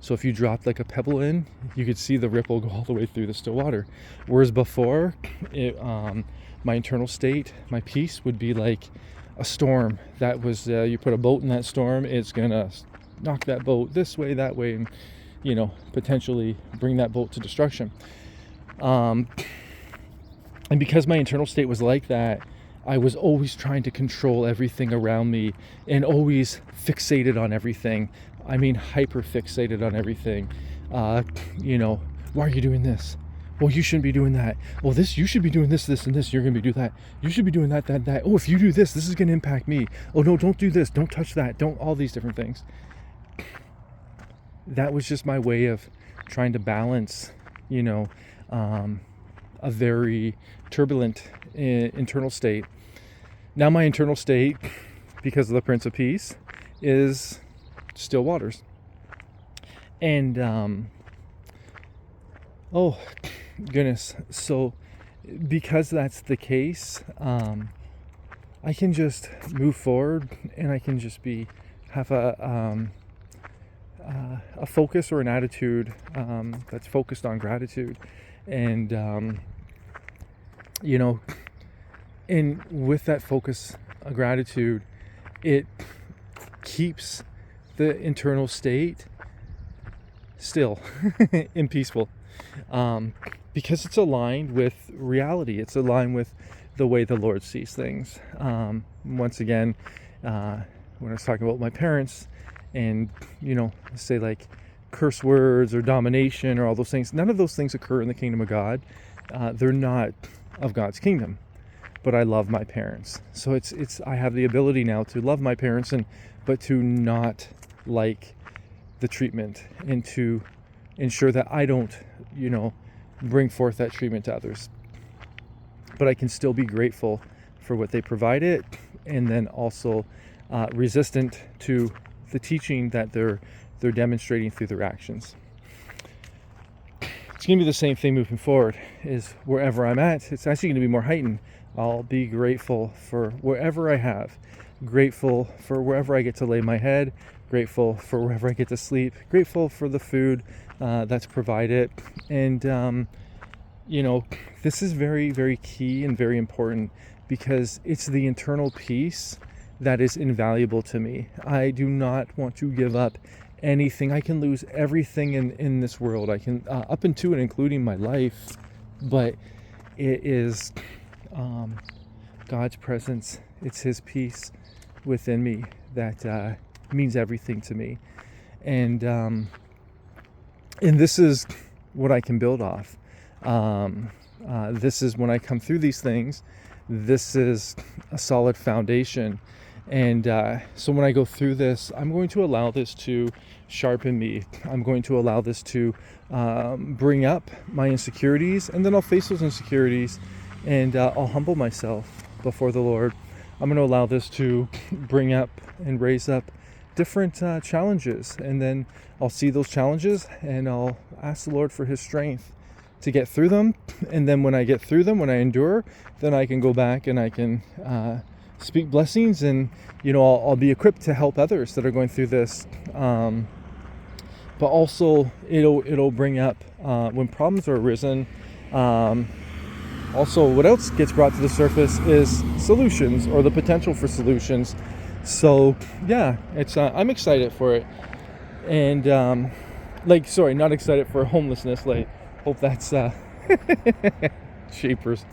So if you dropped a pebble in, you could see the ripple go all the way through the still water. Whereas before, my internal state, my peace would be like a storm that was, you put a boat in that storm, it's gonna knock that boat this way, that way, and potentially bring that boat to destruction. And because my internal state was like that, I was always trying to control everything around me, and always fixated on everything. I mean, hyper fixated on everything. Why are you doing this? Well, you shouldn't be doing that. Well, you should be doing this, this, and this. You're going to be doing that. You should be doing that, that, that. Oh, if you do this, this is going to impact me. Oh, no, don't do this. Don't touch that. Don't, all these different things. That was just my way of trying to balance, a very turbulent internal state. Now my internal state, because of the Prince of Peace, is still waters. And oh goodness, so because that's the case, I can just move forward, and I can just have a focus or an attitude that's focused on gratitude, and and with that focus of gratitude, it keeps the internal state still and peaceful, because it's aligned with reality. It's aligned with the way the Lord sees things. Once again, when I was talking about my parents, and say curse words or domination or all those things, none of those things occur in the kingdom of God. They're not of God's kingdom. But I love my parents, so it's I have the ability now to love my parents, but to not like the treatment, and to ensure that I don't bring forth that treatment to others. But I can still be grateful for what they provided, and then also resistant to the teaching that they're demonstrating through their actions. It's going to be the same thing moving forward. Is wherever I'm at, it's actually going to be more heightened. I'll be grateful for wherever I have, grateful for wherever I get to lay my head, grateful for wherever I get to sleep, grateful for the food that's provided. And this is very, very key and very important, because it's the internal peace that is invaluable to me. I do not want to give up anything. I can lose everything in this world. I can, up into and including my life, but it is God's presence. It's His peace within me that means everything to me. And this is what I can build off. This is when I come through these things, this is a solid foundation. And so when I go through this, I'm going to allow this to sharpen me. I'm going to allow this to bring up my insecurities, and then I'll face those insecurities, and I'll humble myself before the Lord. I'm going to allow this to bring up and raise up different challenges, and then I'll see those challenges and I'll ask the Lord for His strength to get through them. And then when I get through them, when I endure, then I can go back and I can speak blessings, and I'll be equipped to help others that are going through this. But also it'll bring up when problems are arisen. Also, what else gets brought to the surface is solutions, or the potential for solutions. So yeah, it's I'm excited for it. And not excited for homelessness. Hope that's shapers.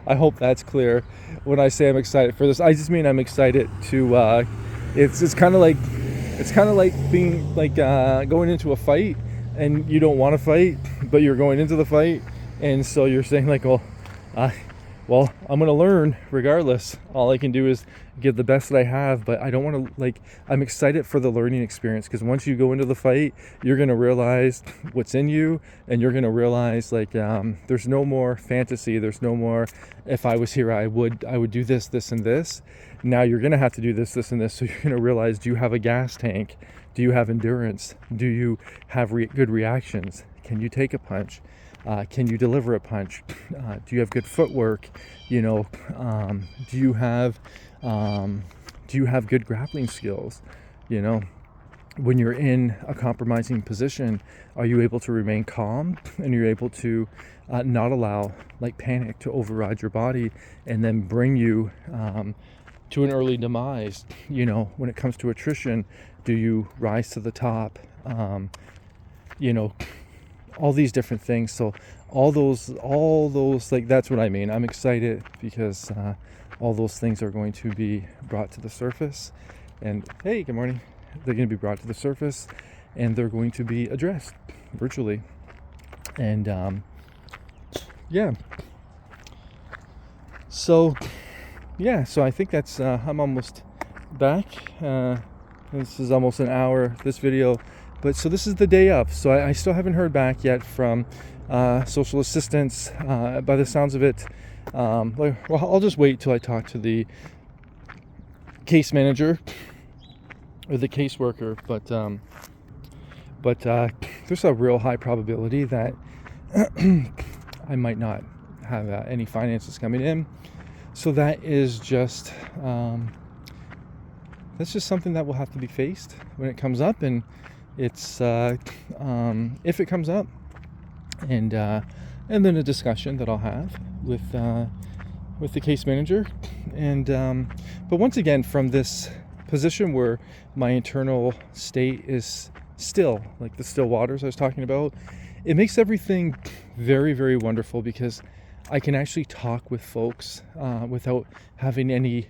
I hope that's clear. When I say I'm excited for this, I just mean I'm excited to. It's kind of like being going into a fight, and you don't want to fight, but you're going into the fight, and so you're saying well, I'm going to learn regardless. All I can do is give the best that I have, but I don't want to, I'm excited for the learning experience, because once you go into the fight, you're going to realize what's in you, and you're going to realize there's no more fantasy. There's no more, if I was here, I would do this, this, and this. Now you're going to have to do this, this, and this. So you're going to realize, do you have a gas tank? Do you have endurance? Do you have good reactions? Can you take a punch? Can you deliver a punch? Do you have good footwork? Do you have good grappling skills? When you're in a compromising position, are you able to remain calm, and you're able to not allow panic to override your body and then bring you to an early demise? When it comes to attrition, do you rise to the top? All these different things. So all those that's what I mean. I'm excited because all those things are going to be brought to the surface. And hey, good morning. They're going to be brought to the surface, and they're going to be addressed virtually. And so I think that's I'm almost back. This is almost an hour, this video. But so this is the day of. So I still haven't heard back yet from social assistance. By the sounds of it, I'll just wait till I talk to the case manager or the caseworker. But there's a real high probability that I might not have any finances coming in. So that is just that's just something that will have to be faced when it comes up, and it's if it comes up, and then a discussion that I'll have with the case manager, and but once again, from this position where my internal state is still, the still waters I was talking about, it makes everything very, very wonderful, because I can actually talk with folks without having any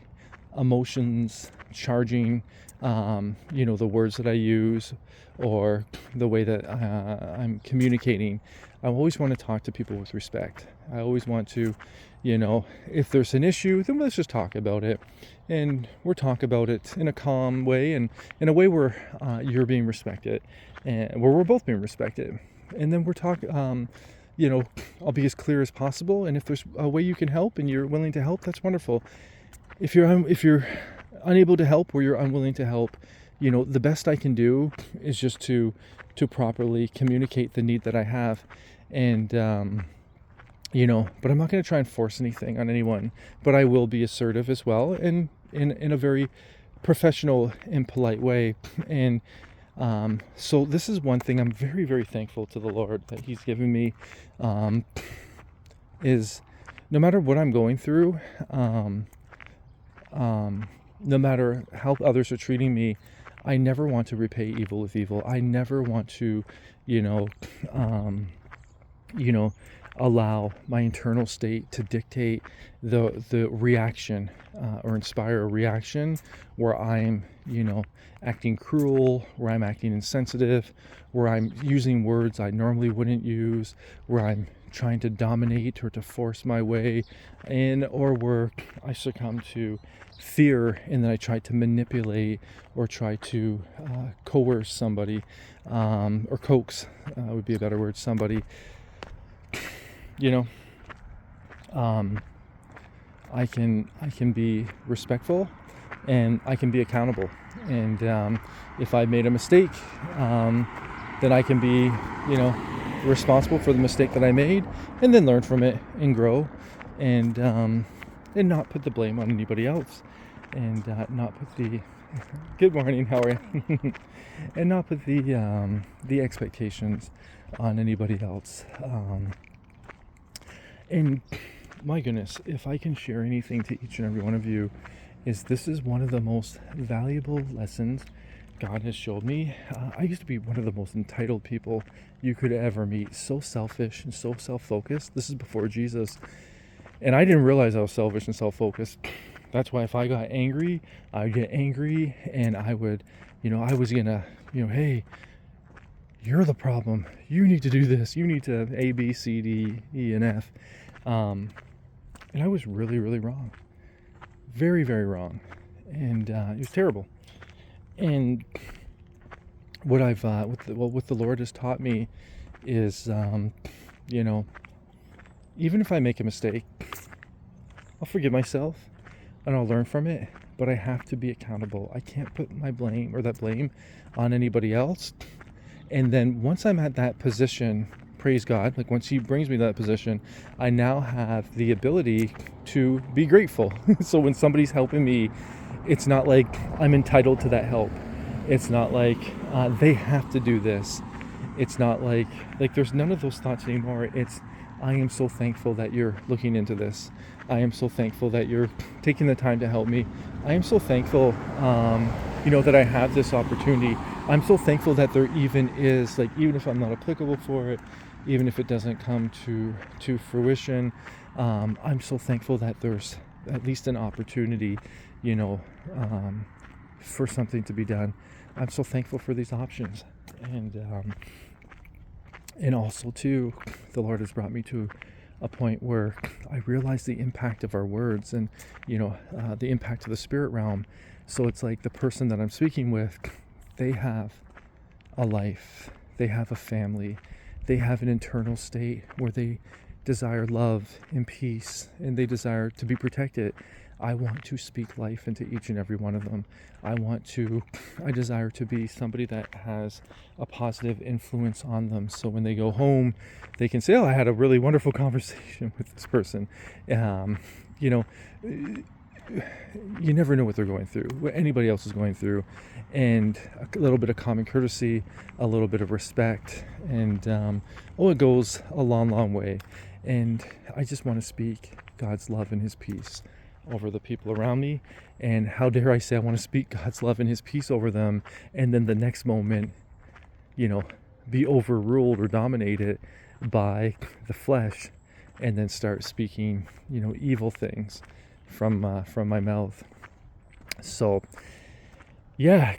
emotions charging the words that I use or the way that I'm communicating. I always want to talk to people with respect. I always want to, if there's an issue, then let's just talk about it. And we'll talk about it in a calm way, and in a way where you're being respected, and where we're both being respected. And then we're talking, I'll be as clear as possible. And if there's a way you can help and you're willing to help, that's wonderful. If you're unable to help, or you're unwilling to help, the best I can do is just to properly communicate the need that I have, and but I'm not going to try and force anything on anyone, but I will be assertive as well, and in a very professional and polite way. And so this is one thing I'm very, very thankful to the Lord that He's given me, is no matter what I'm going through, no matter how others are treating me, I never want to repay evil with evil. I never want to, you know, allow my internal state to dictate the reaction, or inspire a reaction where I'm, acting cruel, where I'm acting insensitive, where I'm using words I normally wouldn't use, where I'm trying to dominate or to force my way in, or where I succumb to fear and then I try to manipulate or try to coerce somebody, or coax would be a better word, somebody. I can be respectful and I can be accountable. And if I made a mistake, then I can be, responsible for the mistake that I made, and then learn from it and grow, and not put the blame on anybody else, and not put the good morning, how are you? And not put the expectations on anybody else. And my goodness, if I can share anything to each and every one of you, this is one of the most valuable lessons God has showed me. I used to be one of the most entitled people you could ever meet. So selfish and so self-focused. This is before Jesus. And I didn't realize I was selfish and self-focused. That's why if I got angry, I would get angry, and I would, I was gonna, hey, you're the problem. You need to do this. You need to A, B, C, D, E, and F. And I was really, really wrong. Very, very wrong. And it was terrible. And what what the Lord has taught me is, even if I make a mistake, I'll forgive myself and I'll learn from it, but I have to be accountable. I can't put my blame or that blame on anybody else. And then once I'm at that position, praise God, like once He brings me to that position, I now have the ability to be grateful. So when somebody's helping me, it's not like I'm entitled to that help. It's not like they have to do this. It's not like there's none of those thoughts anymore. It's, I am so thankful that you're looking into this. I am so thankful that you're taking the time to help me. I am so thankful, that I have this opportunity. I'm so thankful that there even is, even if I'm not applicable for it, even if it doesn't come to fruition, I'm so thankful that there's at least an opportunity, for something to be done. I'm so thankful for these options. And also too, the Lord has brought me to a point where I realize the impact of our words, and the impact of the spirit realm. So it's like the person that I'm speaking with, they have a life, they have a family, they have an internal state where they desire love and peace, and they desire to be protected. I want to speak life into each and every one of them. I desire to be somebody that has a positive influence on them. So when they go home, they can say, oh, I had a really wonderful conversation with this person. You never know what they're going through, what anybody else is going through. And a little bit of common courtesy, a little bit of respect, and it goes a long, long way. And I just want to speak God's love and His peace over the people around me. And how dare I say I want to speak God's love and His peace over them, and then the next moment, be overruled or dominated by the flesh, and then start speaking, evil things from my mouth. So, yeah,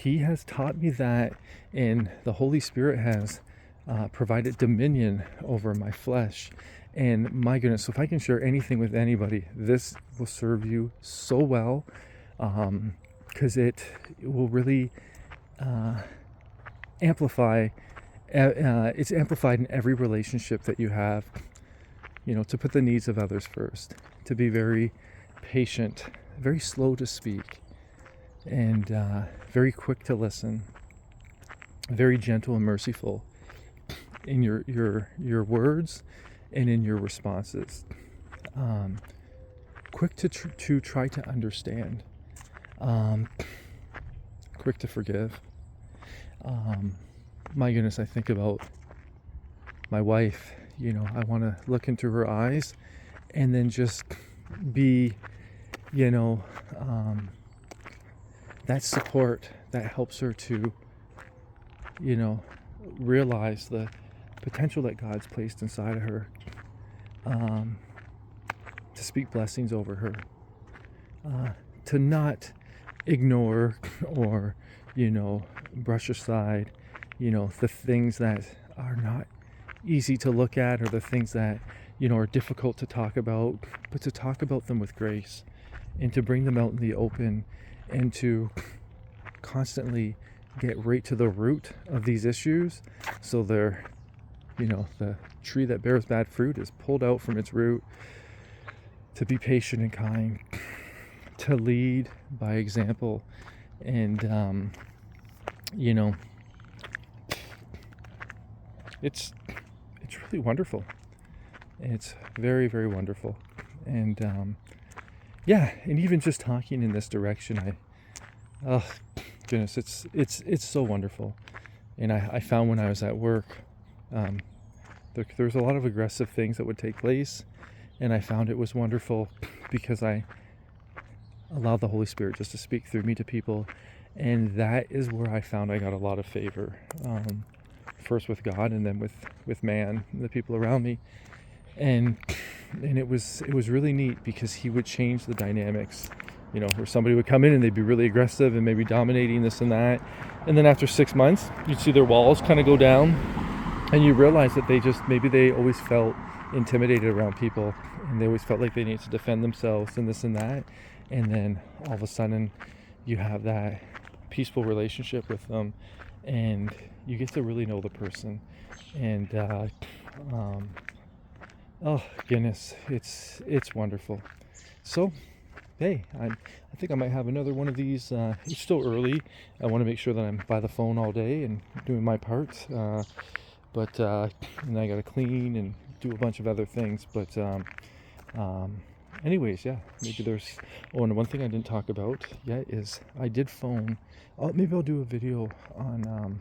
He has taught me that, and the Holy Spirit has provided dominion over my flesh. And my goodness, so if I can share anything with anybody, this will serve you so well, because it will really amplify. It's amplified in every relationship that you have. To put the needs of others first, to be very patient, very slow to speak, and very quick to listen, very gentle and merciful in your words and in your responses. Quick to try to understand. Quick to forgive. My goodness, I think about my wife. I want to look into her eyes and then just be, that support that helps her to, realize the potential that God's placed inside of her, to speak blessings over her, to not ignore or, brush aside, the things that are not easy to look at, or the things that, are difficult to talk about, but to talk about them with grace and to bring them out in the open and to constantly get right to the root of these issues. So they're, the tree that bears bad fruit is pulled out from its root, to be patient and kind, to lead by example. And, it's really wonderful. It's very, very wonderful. And, and even just talking in this direction, oh goodness, it's so wonderful. And I found when I was at work, there's a lot of aggressive things that would take place, and I found it was wonderful because I allowed the Holy Spirit just to speak through me to people, and that is where I found I got a lot of favor, first with God and then with man, the people around me. And it was really neat because he would change the dynamics, where somebody would come in and they'd be really aggressive and maybe dominating this and that, and then after 6 months you'd see their walls kind of go down, and you realize that they always felt intimidated around people, and they always felt like they needed to defend themselves and this and that, and then all of a sudden you have that peaceful relationship with them, and you get to really know the person. And oh goodness, it's wonderful. So hey, I think I might have another one of these. It's still early. I want to make sure that I'm by the phone all day and doing my part, but and I gotta clean and do a bunch of other things. But anyways, yeah, maybe there's and one thing I didn't talk about yet is I did phone. Maybe I'll do a video on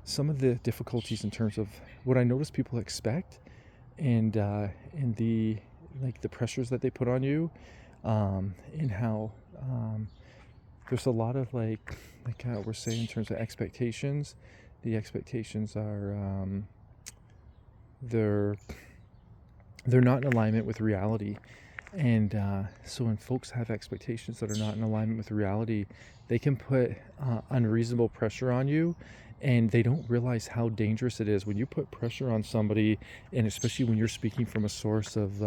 some of the difficulties in terms of what I notice people expect, and the pressures that they put on you, and how there's a lot of like we're saying in terms of expectations. The expectations are they're not in alignment with reality, and so when folks have expectations that are not in alignment with reality, they can put unreasonable pressure on you, and they don't realize how dangerous it is when you put pressure on somebody, and especially when you're speaking from a source of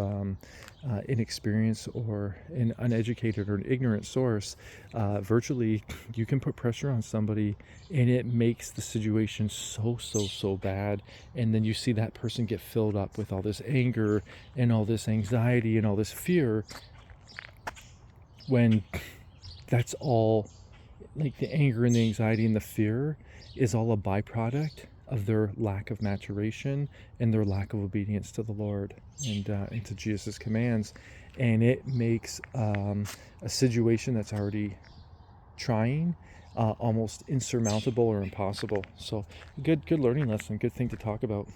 inexperience or an uneducated or an ignorant source. Virtually, you can put pressure on somebody, and it makes the situation so bad, and then you see that person get filled up with all this anger and all this anxiety and all this fear, when that's all, like, the anger and the anxiety and the fear is all a byproduct of their lack of maturation and their lack of obedience to the Lord and to Jesus' commands. And it makes a situation that's already trying almost insurmountable or impossible. So good learning lesson, good thing to talk about.